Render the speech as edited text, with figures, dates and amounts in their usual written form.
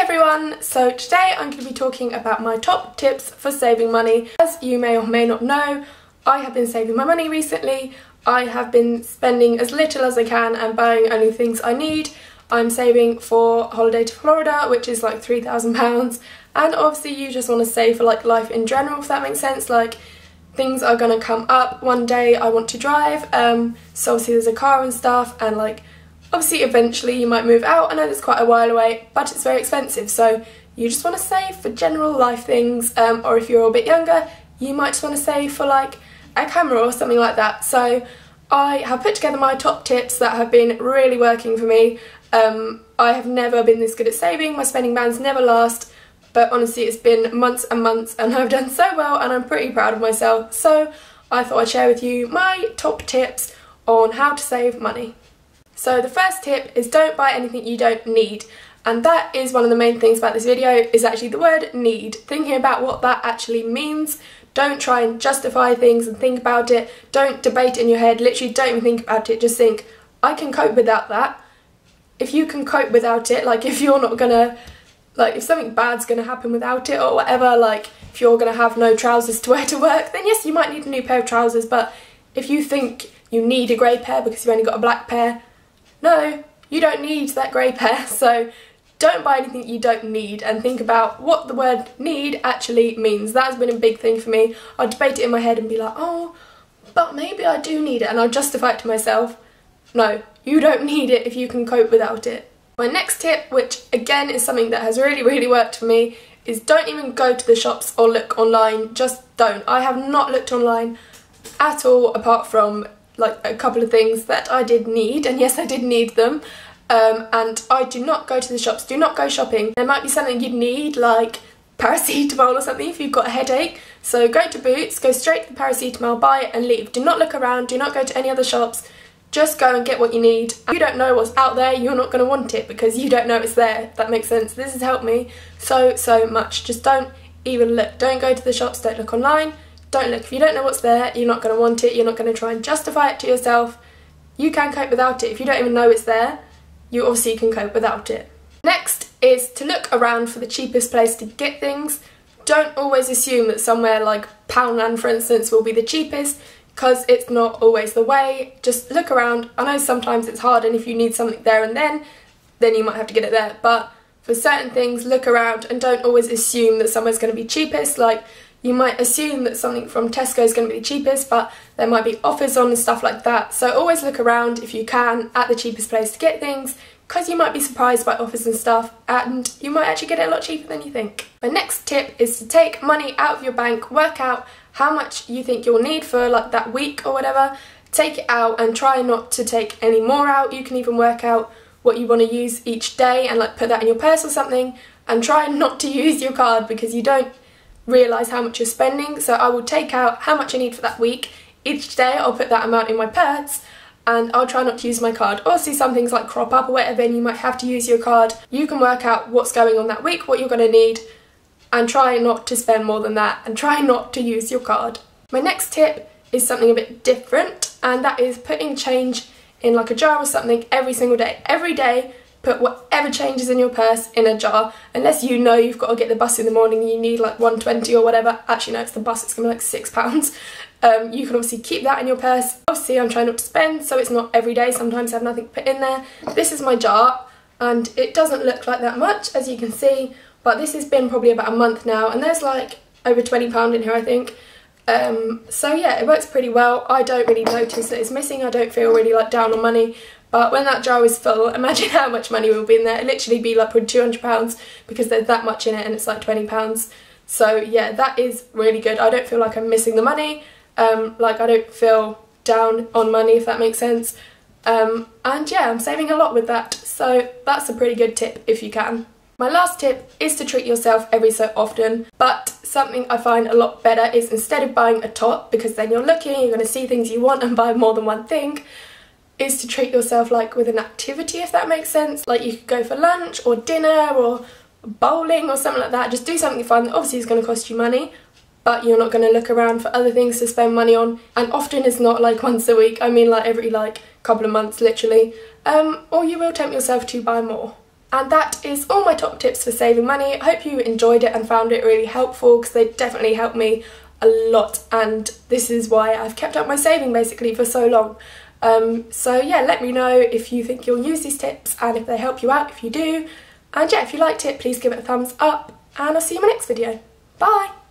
everyone, so today I'm going to be talking about my top tips for saving money. As you may or may not know, I have been saving my money recently. I have been spending as little as I can and buying only things I need. I'm saving for a holiday to Florida, which is like £3,000, and obviously you just want to save for like life in general, if that makes sense. Like, things are going to come up. One day I want to drive, so obviously there's a car and stuff, and like obviously eventually you might move out. I know that's quite a while away, but it's very expensive, so you just want to save for general life things, or if you're a bit younger you might just want to save for like a camera or something like that. So I have put together my top tips that have been really working for me. I have never been this good at saving. My spending bans never last, but honestly it's been months and months and I've done so well and I'm pretty proud of myself. So I thought I'd share with you my top tips on how to save money. So the first tip is don't buy anything you don't need, and that is one of the main things about this video, is actually the word need. Thinking about what that actually means. Don't try and justify things and think about it. Don't debate in your head, literally don't even think about it, just think, I can cope without that. If you can cope without it, like if you're not gonna, like if something bad's gonna happen without it or whatever, like if you're gonna have no trousers to wear to work, then yes, you might need a new pair of trousers, but if you think you need a grey pair because you've only got a black pair, no, you don't need that grey pair. So don't buy anything you don't need and think about what the word need actually means. That has been a big thing for me. I'll debate it in my head and be like, oh, but maybe I do need it, and I'll justify it to myself. No, you don't need it if you can cope without it. My next tip, which again is something that has really worked for me, is don't even go to the shops or look online. Just don't. I have not looked online at all, apart from like a couple of things that I did need, and yes, I did need them. And I do not go to the shops, do not go shopping. There might be something you need, like paracetamol or something if you've got a headache. So go to Boots, go straight to the paracetamol, buy it and leave. Do not look around, do not go to any other shops. Just go and get what you need. If you don't know what's out there, you're not going to want it because you don't know it's there, if that makes sense. This has helped me so much. Just don't even look. Don't go to the shops, don't look online. Don't look. If you don't know what's there, you're not going to want it. You're not going to try and justify it to yourself. You can cope without it. If you don't even know it's there, you obviously can cope without it. Next is to look around for the cheapest place to get things. Don't always assume that somewhere like Poundland, for instance, will be the cheapest, because it's not always the way. Just look around. I know sometimes it's hard, and if you need something there and then you might have to get it there. But for certain things, look around and don't always assume that somewhere's going to be cheapest. Like, you might assume that something from Tesco is going to be the cheapest, but there might be offers on and stuff like that. So always look around if you can at the cheapest place to get things, because you might be surprised by offers and stuff, and you might actually get it a lot cheaper than you think. My next tip is to take money out of your bank, work out how much you think you'll need for like that week or whatever, take it out and try not to take any more out. You can even work out what you want to use each day and like put that in your purse or something, and try not to use your card because you don't realise how much you're spending. So I will take out how much I need for that week. Each day I'll put that amount in my purse and I'll try not to use my card. Obviously some things like crop up or whatever and you might have to use your card. You can work out what's going on that week, what you're going to need, and try not to spend more than that and try not to use your card. My next tip is something a bit different, and that is putting change in like a jar or something every single day. Every day put whatever change is in your purse in a jar, unless you know you've got to get the bus in the morning and you need like 120 or whatever. Actually no, it's the bus, it's going to be like £6. You can obviously keep that in your purse. Obviously I'm trying not to spend, so it's not every day. Sometimes I have nothing to put in there. This is my jar, and it doesn't look like that much, as you can see, but this has been probably about a month now, and there's like over £20 in here, I think. So yeah, it works pretty well. I don't really notice that it's missing. I don't feel really like down on money. But when that jar is full, imagine how much money will be in there. It'll literally be like probably £200 because there's that much in it and it's like £20. So yeah, that is really good. I don't feel like I'm missing the money. Like I don't feel down on money, if that makes sense. And yeah, I'm saving a lot with that. So that's a pretty good tip if you can. My last tip is to treat yourself every so often, but something I find a lot better is instead of buying a top, because then you're looking, you're going to see things you want and buy more than one thing, is to treat yourself like with an activity, if that makes sense. Like you could go for lunch or dinner or bowling or something like that. Just do something fun that obviously is going to cost you money, but you're not going to look around for other things to spend money on. And often it's not like once a week, I mean like every like couple of months literally. Or you will tempt yourself to buy more. And that is all my top tips for saving money. I hope you enjoyed it and found it really helpful, because they definitely helped me a lot, and this is why I've kept up my saving basically for so long. So yeah, let me know if you think you'll use these tips and if they help you out, if you do. And yeah, if you liked it, please give it a thumbs up, and I'll see you in my next video. Bye!